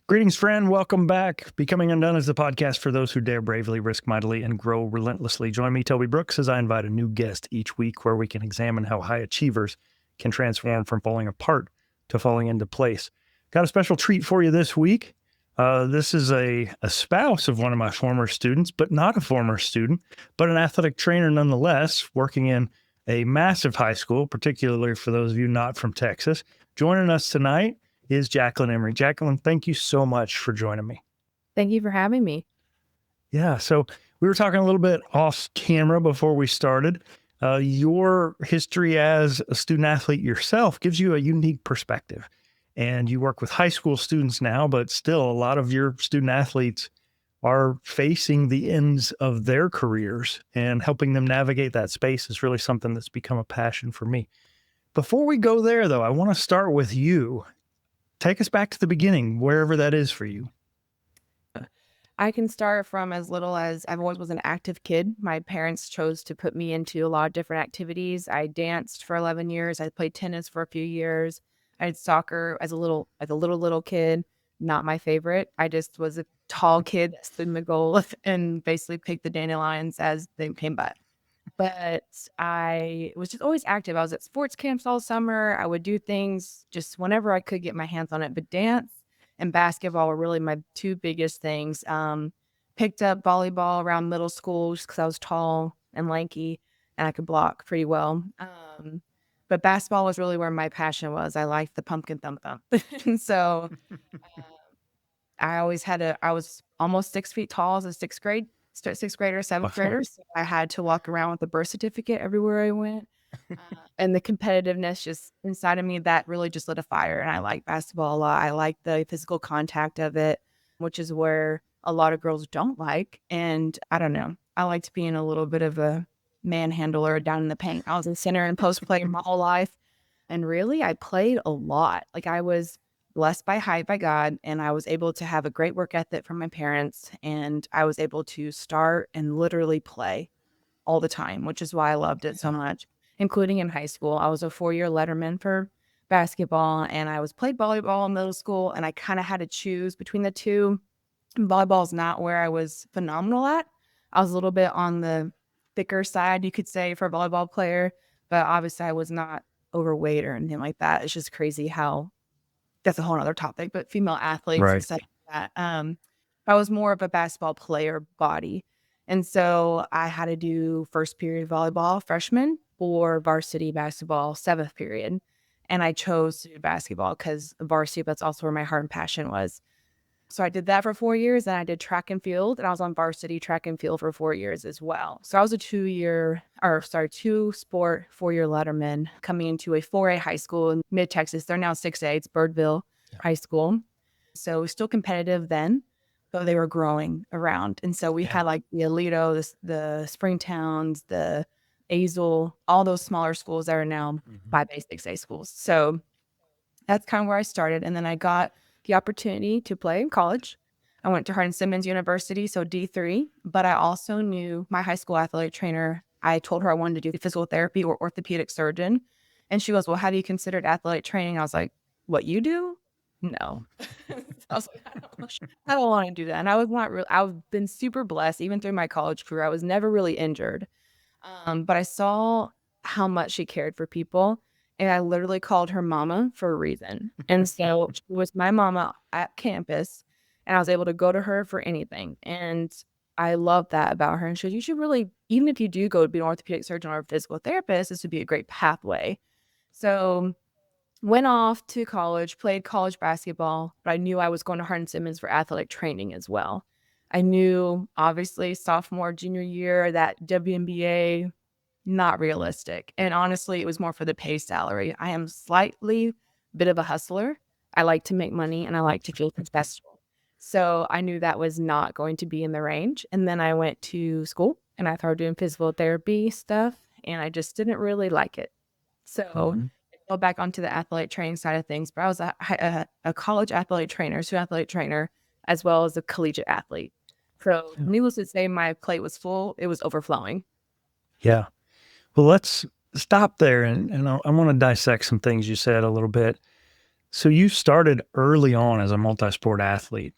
Greetings, friend. Welcome back. Becoming Undone is the podcast for those who dare bravely, risk mightily, and grow relentlessly. Join me, Toby Brooks, as I invite a new guest each week where we can examine how high achievers can transform from falling apart to falling into place. Got a special treat for you this week. This is a spouse of one of my former students, but not a former student, but an athletic trainer nonetheless, working in a massive high school, particularly for those of you not from Texas. Joining us tonight is Jaclyn Emery. Jaclyn, thank you so much for joining me. Thank you for having me. Yeah, so we were talking a little bit off camera before we started. Your history as a student athlete yourself gives you a unique perspective. And you work with high school students now, but still a lot of your student athletes are facing the ends of their careers, and helping them navigate that space is really something that's become a passion for me. Before we go there, though, I want to start with you. Take us back to the beginning, wherever that is for you. I can start from as little as I've always was an active kid. My parents chose to put me into a lot of different activities. I danced for 11 years. I played tennis for a few years. I did soccer as a little kid. Not my favorite. I just was a tall kid that stood in the goal and basically picked the dandelions as they came by. But I was just always active. I was at sports camps all summer. I would do things just whenever I could get my hands on it. But dance and basketball were really my two biggest things. Picked up volleyball around middle school just because I was tall and lanky and I could block pretty well. But basketball was really where my passion was. I liked the pumpkin thump thump. And so I was almost 6 feet tall as a sixth grader, seventh grader. So I had to walk around with a birth certificate everywhere I went. And the competitiveness just inside of me, that really just lit a fire. And I like basketball a lot. I like the physical contact of it, which is where a lot of girls don't like. And I don't know. I liked being a little bit of a manhandler down in the paint. I was in center and post player my whole life. And really, I played a lot. Like, I was blessed by height by God, and I was able to have a great work ethic from my parents. And I was able to start and literally play all the time, which is why I loved it so much, including in high school. I was a 4-year letterman for basketball, and I played volleyball in middle school, and I kind of had to choose between the two. Volleyball is not where I was phenomenal at. I was a little bit on the thicker side, you could say, for a volleyball player, but obviously I was not overweight or anything like that. It's just crazy how that's a whole other topic, but female athletes Right. and stuff like that. I was more of a basketball player body. And so I had to do first period volleyball freshman or varsity basketball 7th period. And I chose to do basketball because varsity, that's also where my heart and passion was. So I did that for 4 years, and I did track and field, and I was on varsity track and field for 4 years as well. So I was a 2-sport 4-year letterman coming into a 4A high school in mid-Texas. They're now 6A. It's Birdville High School. So still competitive then, but they were growing around. And so we had like the Alito, the Springtowns, the Azle, all those smaller schools that are now 5A, 6A schools. So that's kind of where I started. And then I got the opportunity to play in college. I went to Hardin Simmons University, so D3, but I also knew my high school athletic trainer. I told her I wanted to do physical therapy or orthopedic surgeon. And she goes, well, have you considered athletic training? I was like, what you do? No. I was like, I don't want to do that. And I was not really, I've been super blessed, even through my college career. I was never really injured. But I saw how much she cared for people. And I literally called her mama for a reason. And so she was my mama at campus, and I was able to go to her for anything. And I love that about her. And she said, you should really, even if you do go to be an orthopedic surgeon or a physical therapist, this would be a great pathway. So went off to college, played college basketball, but I knew I was going to Hardin Simmons for athletic training as well. I knew, obviously, sophomore, junior year, that WNBA, not realistic. And honestly, it was more for the pay salary. I am slightly bit of a hustler. I like to make money, and I like to feel successful. So I knew that was not going to be in the range. And then I went to school, and I started doing physical therapy stuff, and I just didn't really like it. So I fell back onto the athletic training side of things. But I was a college athletic trainer, student athletic trainer, as well as a collegiate athlete. So needless to say, my plate was full. It was overflowing. Yeah. Well, let's stop there, and I want to dissect some things you said a little bit. So you started early on as a multi-sport athlete,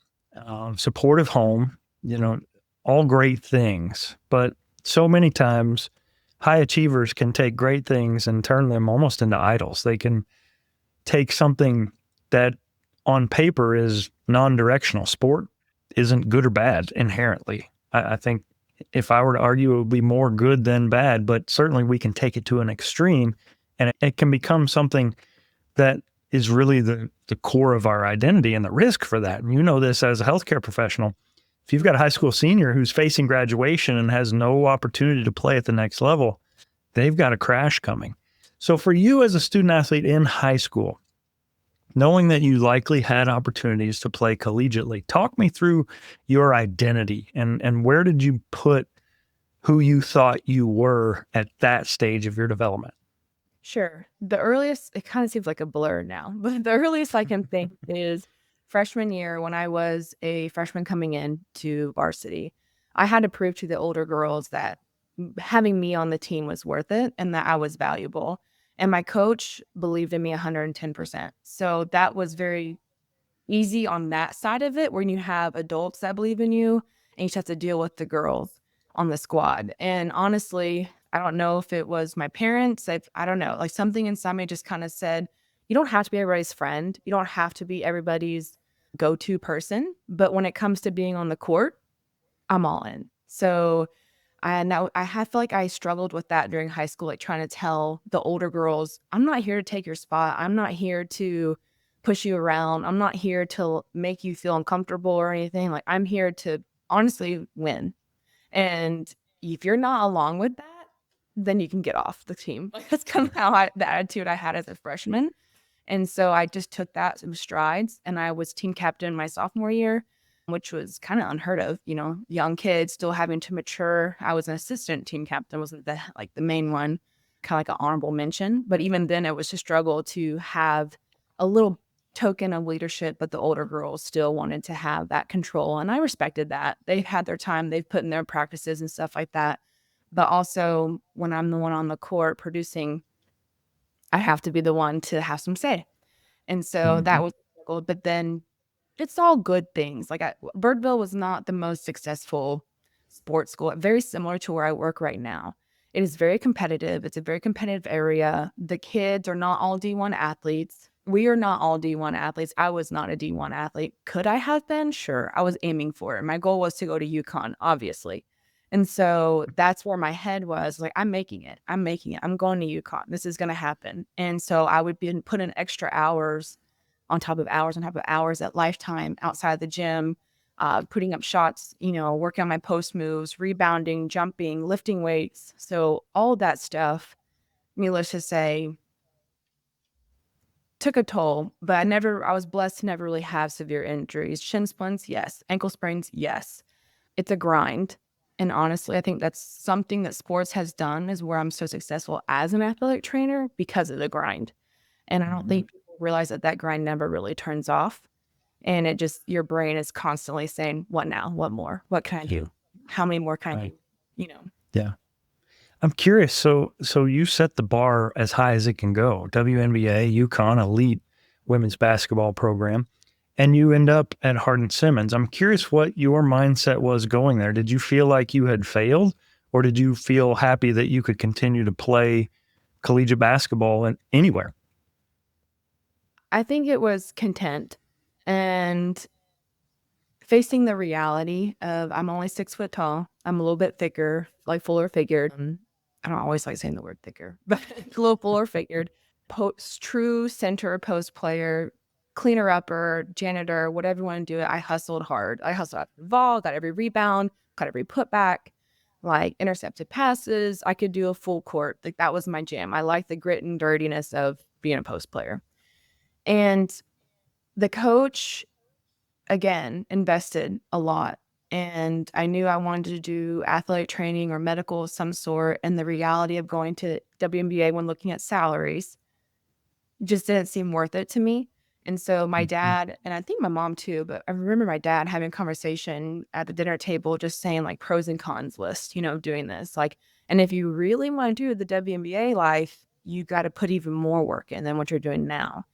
supportive home, all great things. But so many times, high achievers can take great things and turn them almost into idols. They can take something that on paper is non-directional. Sport isn't good or bad inherently. I think if I were to argue, it would be more good than bad, but certainly we can take it to an extreme and it can become something that is really the core of our identity and the risk for that. And you know this as a healthcare professional. If you've got a high school senior who's facing graduation and has no opportunity to play at the next level, they've got a crash coming. So for you as a student athlete in high school, knowing that you likely had opportunities to play collegiately, talk me through your identity and where did you put who you thought you were at that stage of your development? Sure. The earliest, it kind of seems like a blur now, but the earliest I can think is freshman year when I was a freshman coming in to varsity. I had to prove to the older girls that having me on the team was worth it and that I was valuable. And my coach believed in me 110%. So that was very easy on that side of it when you have adults that believe in you and you just have to deal with the girls on the squad. And honestly, I don't know if it was my parents. I don't know. Like something inside me just kind of said, you don't have to be everybody's friend. You don't have to be everybody's go-to person. But when it comes to being on the court, I'm all in. So I feel like I struggled with that during high school, like trying to tell the older girls, I'm not here to take your spot. I'm not here to push you around. I'm not here to make you feel uncomfortable or anything. Like I'm here to honestly win. And if you're not along with that, then you can get off the team. Like that's kind of the attitude I had as a freshman. And so I just took that in strides and I was team captain my sophomore year, which was kind of unheard of, young kids still having to mature. I was an assistant team captain, wasn't the main one, kind of like an honorable mention. But even then it was a struggle to have a little token of leadership, but the older girls still wanted to have that control. And I respected that. They've had their time, they've put in their practices and stuff like that. But also when I'm the one on the court producing, I have to be the one to have some say. And so that Mhm. was a struggle, but then it's all good things. Like Birdville was not the most successful sports school, very similar to where I work right now. It is very competitive. It's a very competitive area. The kids are not all D1 athletes. We are not all D1 athletes. I was not a D1 athlete. Could I have been? Sure. I was aiming for it. My goal was to go to UConn, obviously. And so that's where my head was like, I'm making it. I'm making it. I'm going to UConn. This is going to happen. And so I would be put in extra hours on top of hours on top of hours at Lifetime outside the gym, putting up shots, working on my post moves, rebounding, jumping, lifting weights. So all that stuff, needless to say, took a toll, but I was blessed to never really have severe injuries. Shin splints, yes. Ankle sprains, yes. It's a grind. And honestly, I think that's something that sports has done is where I'm so successful as an athletic trainer because of the grind. And I don't Mhm. think people realize that grind never really turns off. And your brain is constantly saying, what now? What more? What can I Yeah. do? How many more can I Right. do? You know, Yeah. I'm curious. So you set the bar as high as it can go. WNBA, UConn, elite women's basketball program, and you end up at Hardin Simmons. I'm curious what your mindset was going there. Did you feel like you had failed, or did you feel happy that you could continue to play collegiate basketball anywhere? I think it was content and facing the reality of I'm only 6 foot tall. I'm a little bit thicker, like fuller figured. I don't always like saying the word thicker, but a little fuller figured. True center post player, cleaner upper, janitor, whatever you want to do it. I hustled hard. I hustled after the ball, got every rebound, got every putback, like intercepted passes. I could do a full court. Like that was my jam. I like the grit and dirtiness of being a post player. And the coach again, invested a lot. And I knew I wanted to do athletic training or medical of some sort. And the reality of going to WNBA when looking at salaries just didn't seem worth it to me. And so my Mhm. dad, and I think my mom too, but I remember my dad having a conversation at the dinner table, just saying like pros and cons list, doing this. Like, and if you really want to do the WNBA life, you got to put even more work in than what you're doing now.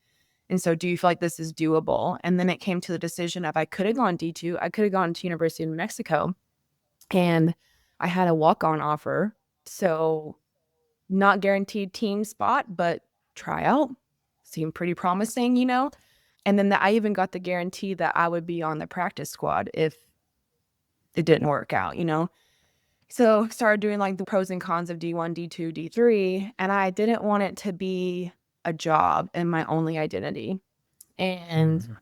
And so do you feel like this is doable? And then it came to the decision of I could have gone D2. I could have gone to University of New Mexico. And I had a walk-on offer. So not guaranteed team spot, but tryout seemed pretty promising, you know? And then I even got the guarantee that I would be on the practice squad if it didn't work out, you know? So started doing like the pros and cons of D1, D2, D3, and I didn't want it to be a job and my only identity. And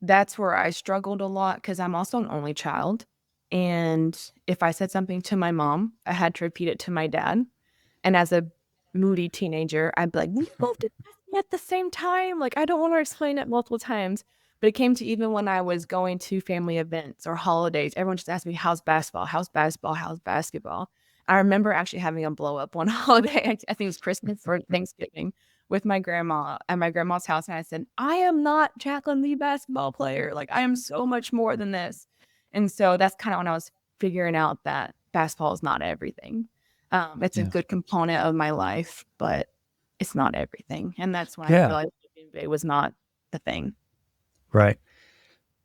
that's where I struggled a lot because I'm also an only child. And if I said something to my mom, I had to repeat it to my dad. And as a moody teenager, I'd be like, we both did that at the same time. Like, I don't want to explain it multiple times. But it came to even when I was going to family events or holidays, everyone just asked me, how's basketball? How's basketball? How's basketball? I remember actually having a blow up one holiday. I think it was Christmas or Thanksgiving with my grandma at my grandma's house. And I said, I am not Jaclyn, the basketball player. Like, I am so much more than this. And so that's kind of when I was figuring out that basketball is not everything. It's a good component of my life, but it's not everything. And that's when I realized it was not the thing. Right.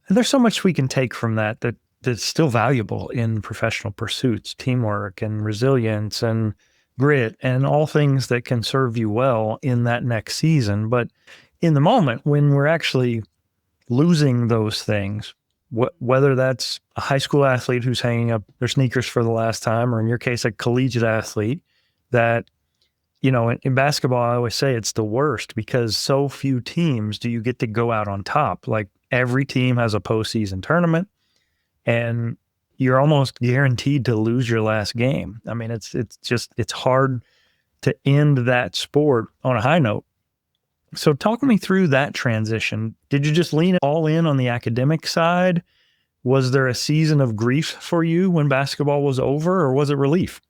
And there's so much we can take from that's still valuable in professional pursuits, teamwork and resilience and grit and all things that can serve you well in that next season. But in the moment when we're actually losing those things, whether that's a high school athlete who's hanging up their sneakers for the last time, or in your case, a collegiate athlete that, you know, in basketball, I always say it's the worst because so few teams do you get to go out on top. Like every team has a postseason tournament and you're almost guaranteed to lose your last game. I mean, it's hard to end that sport on a high note. So talk me through that transition. Did you just lean all in on the academic side? Was there a season of grief for you when basketball was over, or was it relief?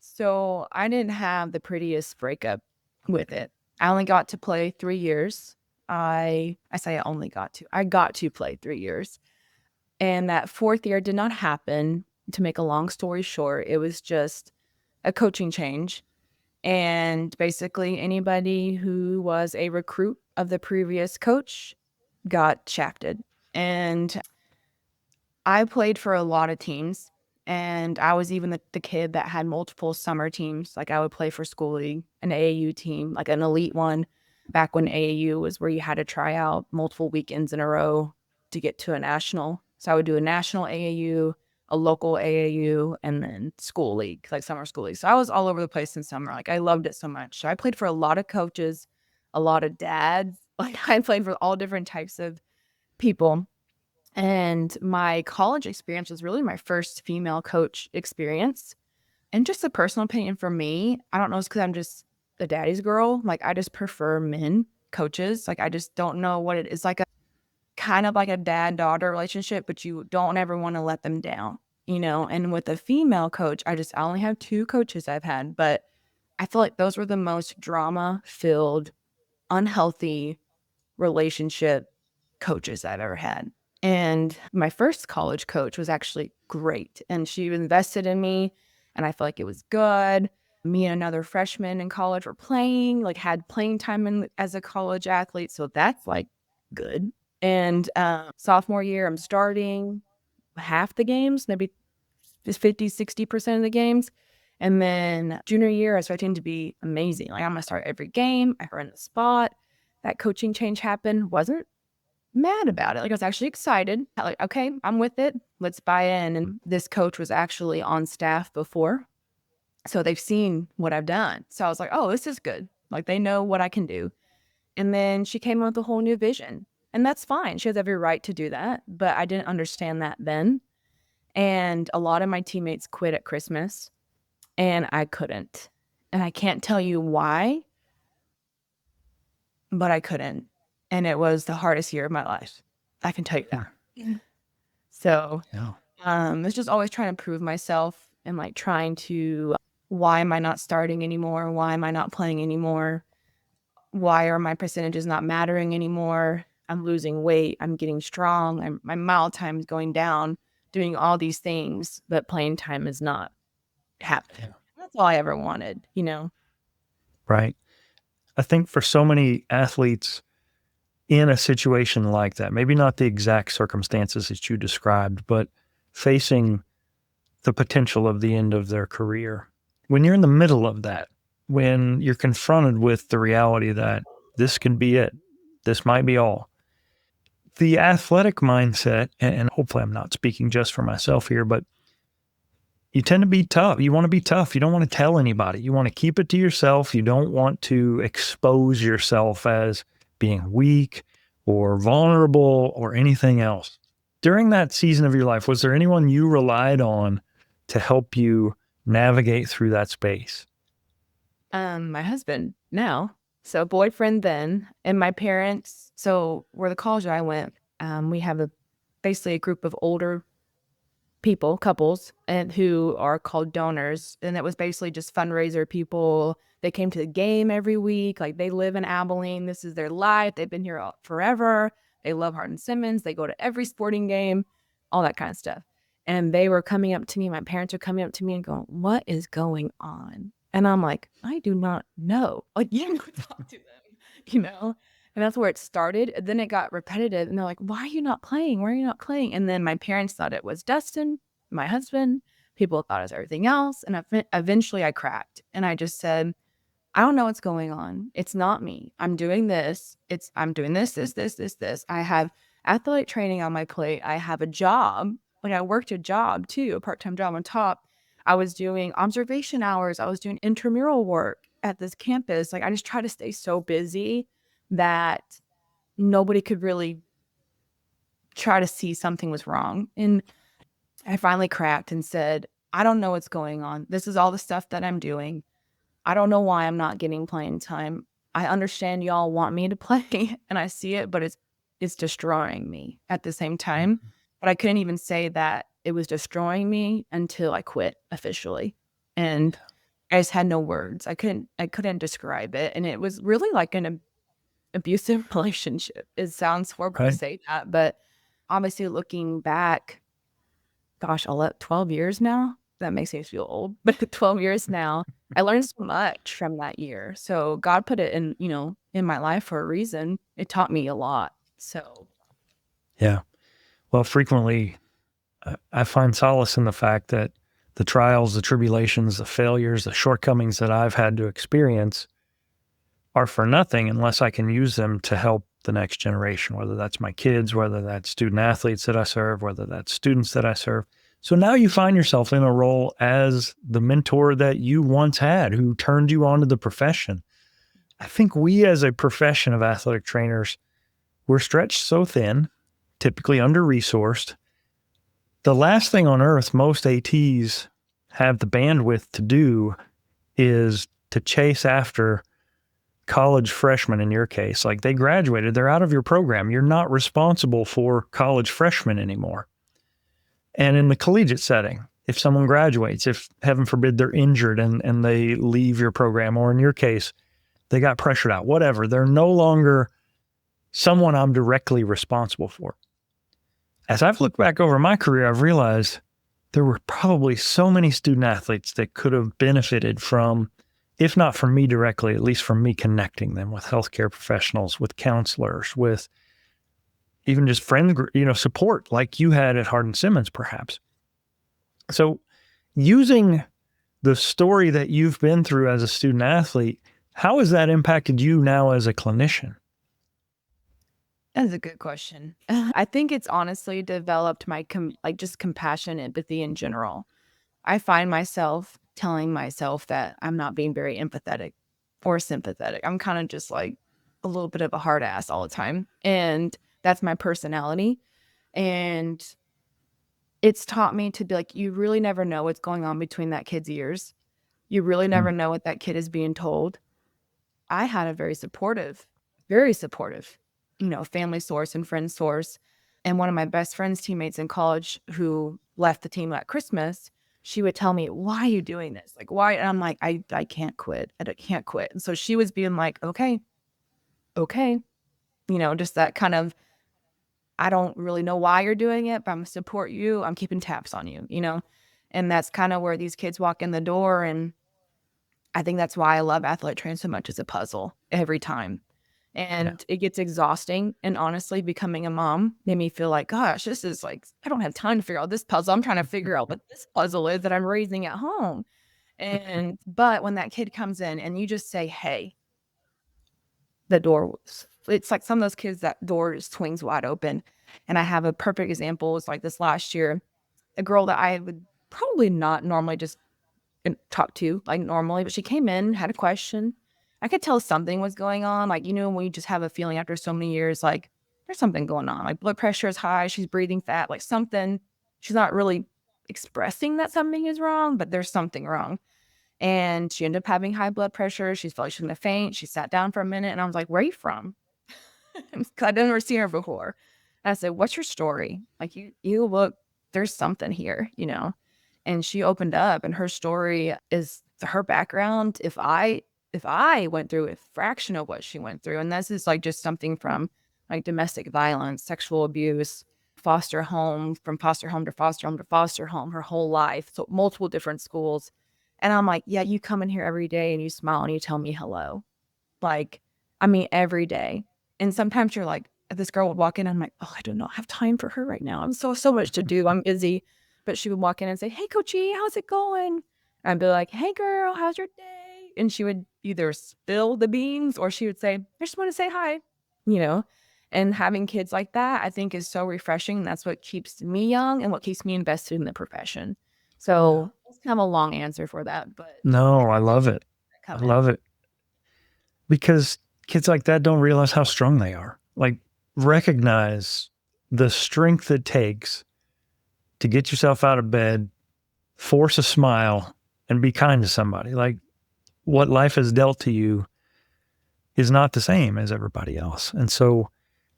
So I didn't have the prettiest breakup with it. I only got to play 3 years. I say I only got to. I got to play 3 years. And that fourth year did not happen. To make a long story short, it was just a coaching change. And basically anybody who was a recruit of the previous coach got shafted. And I played for a lot of teams. And I was even the kid that had multiple summer teams. Like I would play for school league, an AAU team, like an elite one, back when AAU was where you had to try out multiple weekends in a row to get to a national. So I would do a national AAU, a local AAU, and then school league, like summer school league. So I was all over the place in summer. Like I loved it so much. So I played for a lot of coaches, a lot of dads. Like I played for all different types of people. And my college experience was really my first female coach experience. And just a personal opinion for me, I don't know, it's because I'm just a daddy's girl. Like, I just prefer men coaches. Like, I just don't know what it is. Like, a kind of like a dad-daughter relationship, but you don't ever want to let them down, you know? And with a female coach, I only have 2 coaches I've had, but I feel like those were the most drama-filled, unhealthy relationship coaches I've ever had. And my first college coach was actually great. And she invested in me, and I felt like it was good. Me and another freshman in college were playing, like had playing time as a college athlete. So that's like good. And sophomore year, I'm starting half the games, maybe 50, 60% of the games. And then junior year, I was expecting to be amazing. Like I'm going to start every game. I earned the spot. That coaching change happened. Wasn't mad about it. Like I was actually excited. Like, okay, I'm with it. Let's buy in. And this coach was actually on staff before. So they've seen what I've done. So I was like, oh, this is good. Like they know what I can do. And then she came up with a whole new vision. And that's fine. She has every right to do that. But I didn't understand that then. And a lot of my teammates quit at Christmas and I couldn't. And I can't tell you why, but I couldn't. And it was the hardest year of my life. I can tell you that. Yeah. So it's just always trying to prove myself and like trying to, why am I not starting anymore? Why am I not playing anymore? Why are my percentages not mattering anymore? I'm losing weight. I'm getting strong. My mile time is going down, doing all these things, but playing time is not happening. Yeah. That's all I ever wanted, you know? Right. I think for so many athletes, in a situation like that? Maybe not the exact circumstances that you described, but facing the potential of the end of their career. When you're in the middle of that, when you're confronted with the reality that this could be it, this might be all. The athletic mindset, and hopefully I'm not speaking just for myself here, but you tend to be tough. You want to be tough. You don't want to tell anybody. You want to keep it to yourself. You don't want to expose yourself as being weak or vulnerable or anything else. During that season of your life, was there anyone you relied on to help you navigate through that space? My husband now. So boyfriend then, and my parents. So where the college I went, we have basically a group of older people, couples, and who are called donors. And it was basically just fundraiser people. They came to the game every week. Like, they live in Abilene. This is their life. They've been here forever. They love Hardin Simmons. They go to every sporting game, all that kind of stuff. And they were coming up to me. My parents are coming up to me and going, "What is going on?" And I'm like, "I do not know." Like, you don't talk to them. And that's where it started. Then it got repetitive. And they're like, "Why are you not playing? Why are you not playing?" And then my parents thought it was Dustin, my husband. People thought it was everything else. And eventually I cracked. And I just said, "I don't know what's going on. It's not me. I'm doing this. I'm doing this. I have athletic training on my plate. I have a job. Like, I worked a job too, a part-time job on top. I was doing observation hours. I was doing intramural work at this campus. Like, I just try to stay so busy that nobody could really try to see something was wrong." And I finally cracked and said, "I don't know what's going on. This is all the stuff that I'm doing. I don't know why I'm not getting playing time. I understand y'all want me to play and I see it, but it's destroying me at the same time." But I couldn't even say that it was destroying me until I quit officially. And I just had no words. I couldn't describe it. And it was really like an abusive relationship. It sounds horrible to Right? say that, but obviously looking back, gosh, 12 years now. That makes me feel old, but 12 years now, I learned so much from that year. So God put it in my life for a reason. It taught me a lot. So Yeah. Well, frequently I find solace in the fact that the trials, the tribulations, the failures, the shortcomings that I've had to experience are for nothing unless I can use them to help the next generation, whether that's my kids, whether that's student athletes that I serve, whether that's students that I serve. So now you find yourself in a role as the mentor that you once had, who turned you on to the profession. I think we as a profession of athletic trainers, we're stretched so thin, typically under-resourced. The last thing on earth most ATs have the bandwidth to do is to chase after college freshmen in your case. Like, they graduated, they're out of your program. You're not responsible for college freshmen anymore. And in the collegiate setting, if someone graduates, if heaven forbid they're injured and they leave your program, or in your case, they got pressured out, whatever, they're no longer someone I'm directly responsible for. As I've looked back over my career, I've realized there were probably so many student athletes that could have benefited from, if not from me directly, at least from me connecting them with healthcare professionals, with counselors, with even just friend, support like you had at Hardin Simmons, perhaps. So using the story that you've been through as a student athlete, how has that impacted you now as a clinician? that's a good question. I think it's honestly developed my just compassion, empathy in general. I find myself telling myself that I'm not being very empathetic or sympathetic. I'm kind of just like a little bit of a hard ass all the time. And that's my personality. And it's taught me to be like, you really never know what's going on between that kid's ears. You really never know what that kid is being told. I had a very supportive, family source and friend source. And one of my best friend's teammates in college who left the team at Christmas, she would tell me, "Why are you doing this? Like, why?" And I'm like, I can't quit. I can't quit. And so she was being like, okay, just that kind of, "I don't really know why you're doing it, but I'm gonna support you. I'm keeping tabs on you. And that's kind of where these kids walk in the door. And I think that's why I love athletic training so much, as a puzzle every time. And it gets exhausting. And honestly, becoming a mom made me feel like, gosh, this is like, I don't have time to figure out this puzzle. I'm trying to figure out what this puzzle is that I'm raising at home. But when that kid comes in and you just say, hey, the door, it's like some of those kids, that door just swings wide open. And I have a perfect example. It's like this last year, a girl that I would probably not normally just talk to like normally, but she came in, had a question. I could tell something was going on. Like, when you just have a feeling after so many years, like there's something going on. Like blood pressure is high. She's breathing fat, like something. She's not really expressing that something is wrong, but there's something wrong. And she ended up having high blood pressure. She felt like she was going to faint. She sat down for a minute and I was like, where are you from? Because I'd never seen her before. And I said, what's your story? Like you look, there's something here, And she opened up, and her story is her background. If I went through a fraction of what she went through, and this is like just something from like domestic violence, sexual abuse, foster home, from foster home to foster home to foster home, her whole life. So multiple different schools. And I'm like, yeah, you come in here every day and you smile and you tell me hello. Like, I mean, every day. And sometimes you're like, this girl would walk in and I'm like, oh, I do not have time for her right now. I'm so much to do. I'm busy. But she would walk in and say, hey, Coachy, how's it going? And I'd be like, hey, girl, how's your day? And she would either spill the beans or she would say, I just want to say hi, And having kids like that, I think, is so refreshing. That's what keeps me young and what keeps me invested in the profession. So it's kind of a long answer for that. But No, I love it. I love it. Because kids like that don't realize how strong they are. Like, recognize the strength it takes to get yourself out of bed, force a smile, and be kind to somebody. Like, what life has dealt to you is not the same as everybody else. And so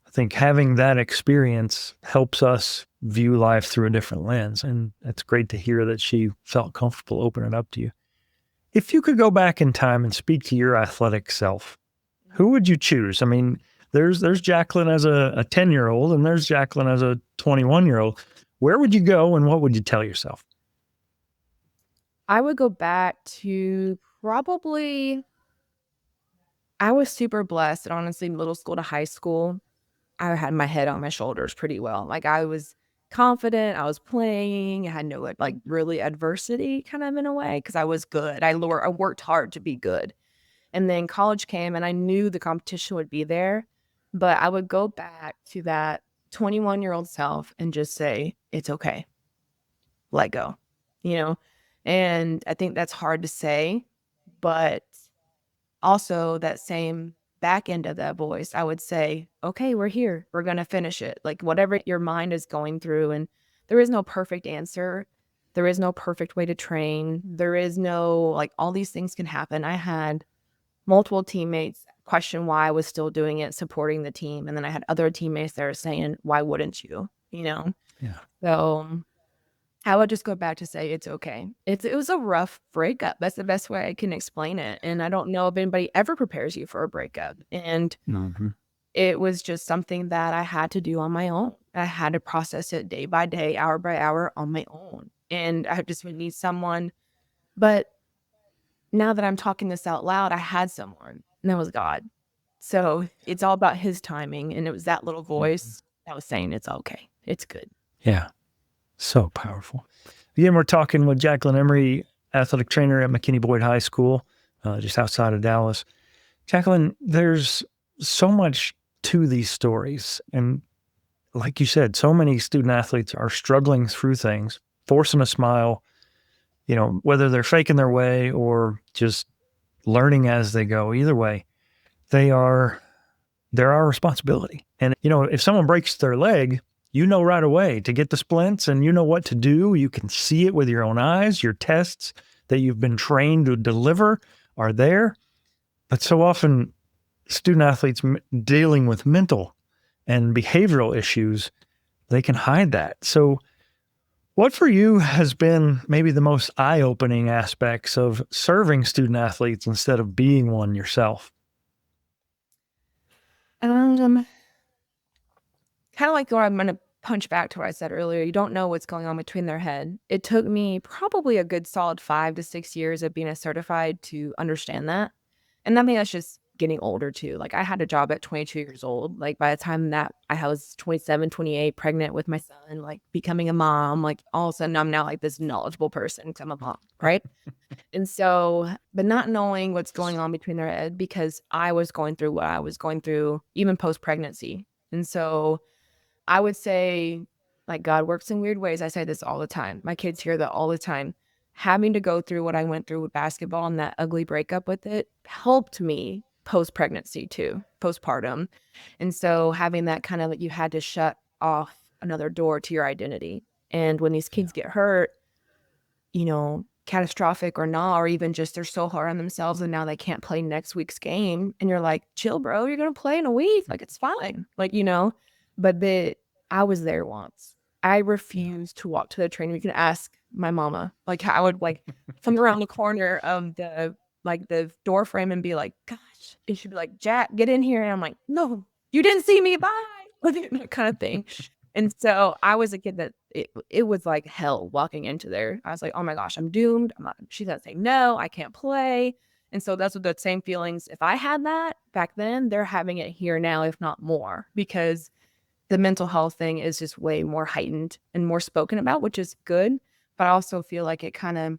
I think having that experience helps us view life through a different lens. And it's great to hear that she felt comfortable opening up to you. If you could go back in time and speak to your athletic self, who would you choose? I mean, there's Jaclyn as a 10-year-old and there's Jaclyn as a 21-year-old. Where would you go and what would you tell yourself? I would go back to probably, I was super blessed. And honestly, middle school to high school, I had my head on my shoulders pretty well. Like I was confident, I was playing, I had no like really adversity kind of in a way because I was good. I worked hard to be good. And then college came and I knew the competition would be there, but I would go back to that 21-year-old self and just say, it's okay. Let go, And I think that's hard to say, but also that same back end of that voice, I would say, okay, we're here. We're going to finish it. Like whatever your mind is going through. And there is no perfect answer. There is no perfect way to train. There is no, like, all these things can happen. I had multiple teammates question why I was still doing it, supporting the team. And then I had other teammates that are saying, why wouldn't you? Yeah. So I would just go back to say, it's okay. It was a rough breakup. That's the best way I can explain it. And I don't know if anybody ever prepares you for a breakup. And it was just something that I had to do on my own. I had to process it day by day, hour by hour on my own. And I just would need someone. But now that I'm talking this out loud, I had someone, and that was God. So it's all about his timing. And it was that little voice that was saying, it's okay. It's good. Yeah. So powerful. Again, we're talking with Jaclyn Emery, athletic trainer at McKinney Boyd High School, just outside of Dallas. Jaclyn, there's so much to these stories. And like you said, so many student athletes are struggling through things, forcing a smile, whether they're faking their way or just learning as they go. Either way, they're our responsibility. And, if someone breaks their leg, right away to get the splints and you know what to do. You can see it with your own eyes. Your tests that you've been trained to deliver are there. But so often student athletes dealing with mental and behavioral issues, they can hide that. So what for you has been maybe the most eye-opening aspects of serving student athletes instead of being one yourself? Kind of like what I'm going to punch back to what I said earlier. You don't know what's going on between their head. It took me probably a good solid 5 to 6 years of being a certified to understand that. And I mean, that's just getting older too. Like I had a job at 22 years old. Like by the time that I was 27, 28, pregnant with my son, like becoming a mom, like all of a sudden I'm now like this knowledgeable person because I'm a mom, right? And so, but not knowing what's going on between their head because I was going through what I was going through, even post-pregnancy. And so I would say, like, God works in weird ways. I say this all the time. My kids hear that all the time. Having to go through what I went through with basketball and that ugly breakup with it helped me post-pregnancy too, postpartum. And so having that kind of like you had to shut off another door to your identity. And when these kids get hurt, you know, catastrophic or not, or even just they're so hard on themselves and now they can't play next week's game. And you're like, chill, bro, you're going to play in a week. Like, it's fine. Like, you know, but I was there once. I refused to walk to the train. You can ask my mama. Like, I would like come around the corner of the door frame and be like, gosh, and she'd be like, Jack, get in here. And I'm like, no, you didn't see me. Bye. That kind of thing. And so I was a kid that it was like hell walking into there. I was like, oh my gosh, I'm doomed. She's not saying no, I can't play. And so that's what the same feelings. If I had that back then, they're having it here now, if not more, because the mental health thing is just way more heightened and more spoken about, which is good. But I also feel like it kind of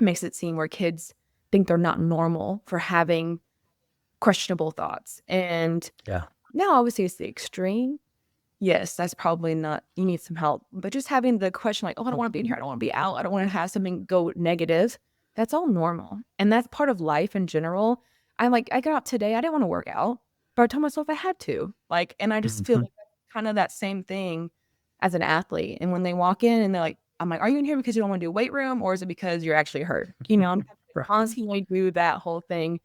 makes it seem where kids think they're not normal for having questionable thoughts. And now obviously it's the extreme. Yes, that's probably not, you need some help. But just having the question like, oh, I don't want to be in here. I don't want to be out. I don't want to have something go negative. That's all normal. And that's part of life in general. I got up today. I didn't want to work out, but I told myself I had to. Like, and I just feel like kind of that same thing as an athlete. And when they walk in and they're like, I'm like, are you in here because you don't want to do weight room or is it because you're actually hurt? You know, I'm constantly do that whole thing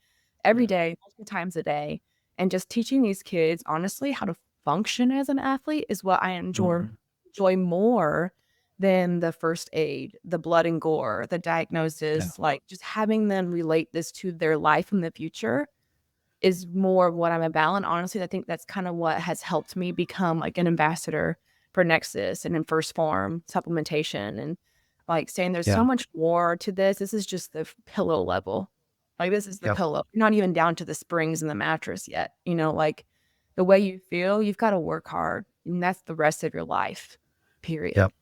every day, multiple times a day. And just teaching these kids, honestly, how to function as an athlete is what I enjoy more than the first aid, the blood and gore, the diagnosis. Like just having them relate this to their life in the future is more of what I'm about. And honestly, I think that's kind of what has helped me become like an ambassador for Nexus and in First Form supplementation and like saying there's so much more to this. This is just the pillow level. Like this is the pillow. You're not even down to the springs in the mattress yet. You know, like the way you feel, you've got to work hard. And that's the rest of your life, period. Yep.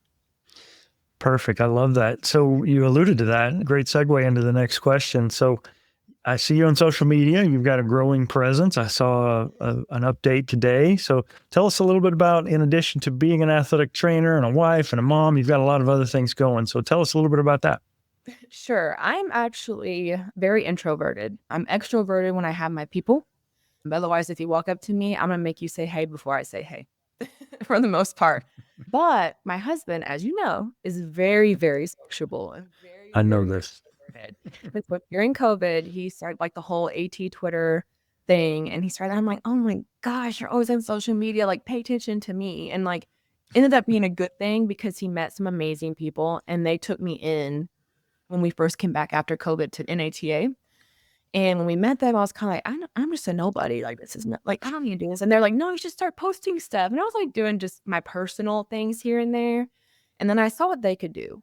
Perfect. I love that. So you alluded to that. Great segue into the next question. So I see you on social media. You've got a growing presence. I saw an update today. So tell us a little bit about, in addition to being an athletic trainer and a wife and a mom, you've got a lot of other things going. So tell us a little bit about that. Sure. I'm actually very introverted. I'm extroverted when I have my people. Otherwise, if you walk up to me, I'm going to make you say hey before I say hey for the most part. But my husband, as you know, is very, very sociable. And very, I know this. But during COVID, he started like the whole AT Twitter thing. And he started, I'm like, oh my gosh, you're always on social media. Like, pay attention to me. And like, ended up being a good thing because he met some amazing people and they took me in when we first came back after COVID to NATA. And when we met them, I was kind of like, I'm just a nobody. Like, this is not, like, I don't need to do this. And they're like, no, you should start posting stuff. And I was like doing just my personal things here and there. And then I saw what they could do.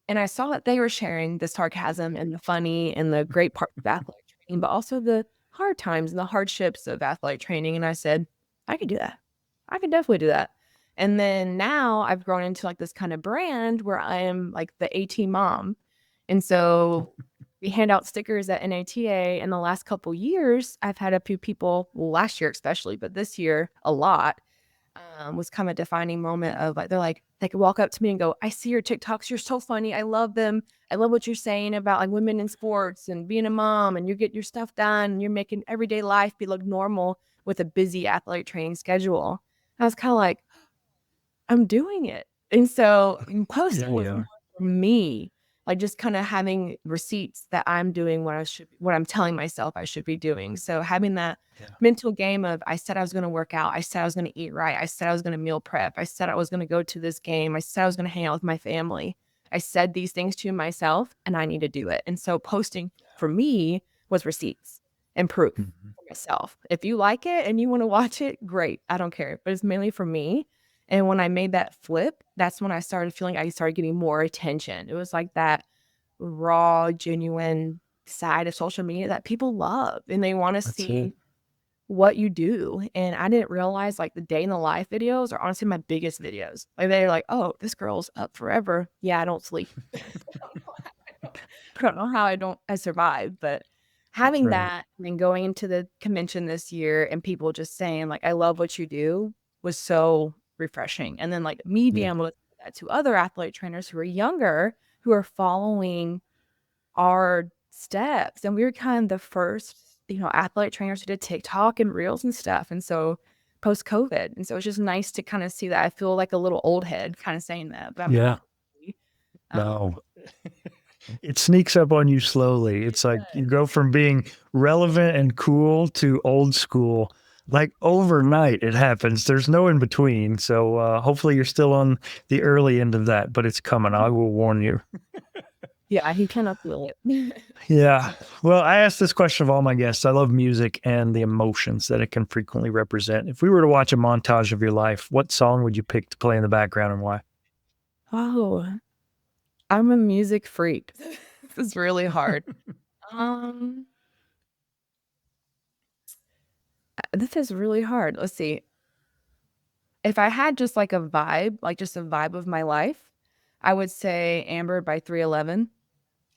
And I saw that they were sharing the sarcasm and the funny and the great part of athletic training, but also the hard times and the hardships of athletic training. And I said, I could do that. I could definitely do that. And then now I've grown into like this kind of brand where I am like the AT mom. And so we hand out stickers at NATA. In the last couple years, I've had a few people, well, last year especially, but this year a lot, was kind of a defining moment of like, they're like, they could walk up to me and go, I see your TikToks. You're so funny. I love them. I love what you're saying about like women in sports and being a mom and you get your stuff done and you're making everyday life be like normal with a busy athletic training schedule. I was kind of like, I'm doing it. And so posting was more for me, like just kind of having receipts that I'm doing what I'm telling myself I should be doing. So having that mental game of, I said I was going to work out. I said I was going to eat right. I said I was going to meal prep. I said I was going to go to this game. I said I was going to hang out with my family. I said these things to myself and I need to do it. And so posting for me was receipts and proof for myself. If you like it and you want to watch it, great. I don't care. But it's mainly for me. And when I made that flip, that's when I started feeling I started getting more attention. It was like that raw, genuine side of social media that people love and they want to That's see it. what you do. And I didn't realize like the day in the life videos are honestly my biggest videos. Like they're like, oh, this girl's up forever. Yeah, I don't sleep. I don't know how I survived, but having Right. that and then going into the convention this year and people just saying like, I love what you do was so refreshing. And then like me being Yeah. able to say that to other athlete trainers who are younger, who are following our steps. And we were kind of the first, athlete trainers who did TikTok and reels and stuff. And so post COVID. And so it's just nice to kind of see that. I feel like a little old head kind of saying that, but I'm Yeah. happy. No. It sneaks up on you slowly. It's like you go from being relevant and cool to old school. Like overnight, it happens. There's no in between. So hopefully you're still on the early end of that, but it's coming. I will warn you. Yeah, he cannot feel it. Yeah. Well, I ask this question of all my guests. I love music and the emotions that it can frequently represent. If we were to watch a montage of your life, what song would you pick to play in the background and why? Oh, I'm a music freak. This is really hard. Um, this is really hard. Let's see. If I had just like a vibe, like just a vibe of my life, I would say Amber by 311.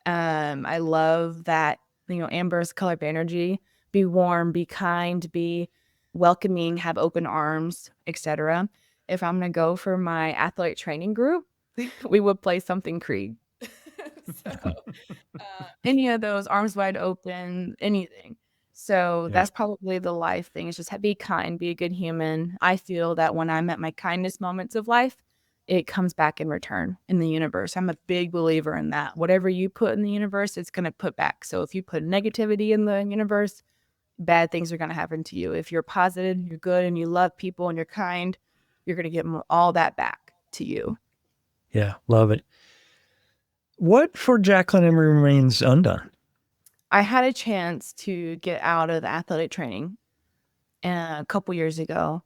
I love that, Amber's color of energy, be warm, be kind, be welcoming, have open arms, etc. If I'm gonna go for my athlete training group, we would play something Krieg. So any of those arms wide open, anything. So Yeah. that's probably the life thing is just be kind, be a good human. I feel that when I'm at my kindness moments of life, it comes back in return in the universe. I'm a big believer in that. Whatever you put in the universe, it's going to put back. So if you put negativity in the universe, bad things are going to happen to you. If you're positive, you're good, and you love people and you're kind, you're going to get all that back to you. Yeah. Love it. What for Jaclyn Emery remains undone? I had a chance to get out of athletic training a couple years ago,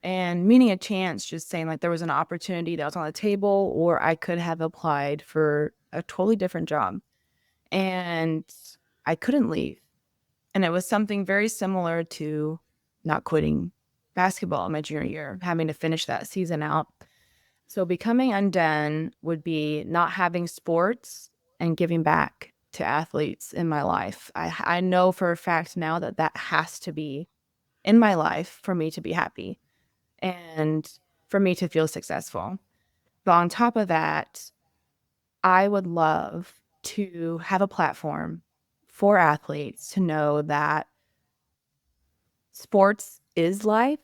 and meaning a chance, just saying like there was an opportunity that was on the table, or I could have applied for a totally different job, and I couldn't leave. And it was something very similar to not quitting basketball my junior year, having to finish that season out. So becoming undone would be not having sports and giving back to athletes in my life. I know for a fact now that that has to be in my life for me to be happy and for me to feel successful. But on top of that, I would love to have a platform for athletes to know that sports is life,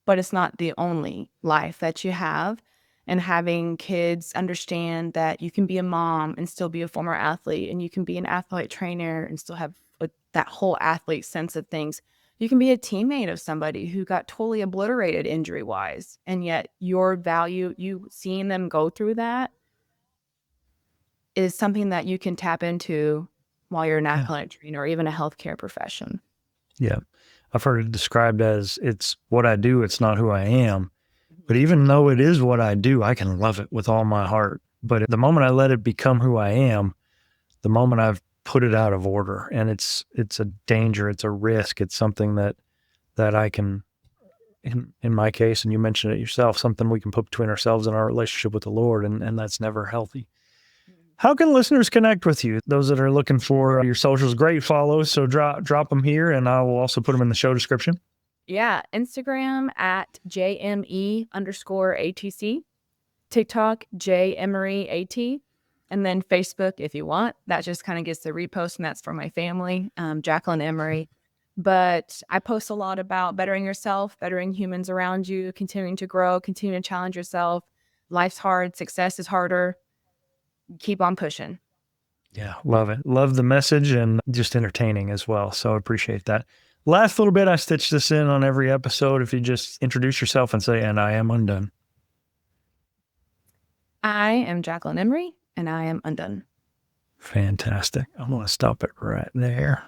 but it's not the only life that you have. And having kids understand that you can be a mom and still be a former athlete, and you can be an athlete trainer and still have that whole athlete sense of things. You can be a teammate of somebody who got totally obliterated injury wise, and yet your value, you seeing them go through that, is something that you can tap into while you're an Yeah. athletic trainer or even a healthcare profession. Yeah. I've heard it described as it's what I do, it's not who I am. But even though it is what I do, I can love it with all my heart. But the moment I let it become who I am, the moment I've put it out of order, and it's a danger, it's a risk, it's something that I can, in my case, and you mentioned it yourself, something we can put between ourselves and our relationship with the Lord, and that's never healthy. How can listeners connect with you? Those that are looking for your socials, great follows. So drop them here, and I will also put them in the show description. Yeah, Instagram at JME_ATC, TikTok JEmeryAT, and then Facebook if you want. That just kind of gets the repost, and that's for my family, Jaclyn Emery. But I post a lot about bettering yourself, bettering humans around you, continuing to grow, continuing to challenge yourself. Life's hard, success is harder. Keep on pushing. Yeah, love it. Love the message and just entertaining as well. So I appreciate that. Last little bit, I stitch this in on every episode. If you just introduce yourself and say, and I am undone. I am Jaclyn Emery, and I am undone. Fantastic. I'm going to stop it right there.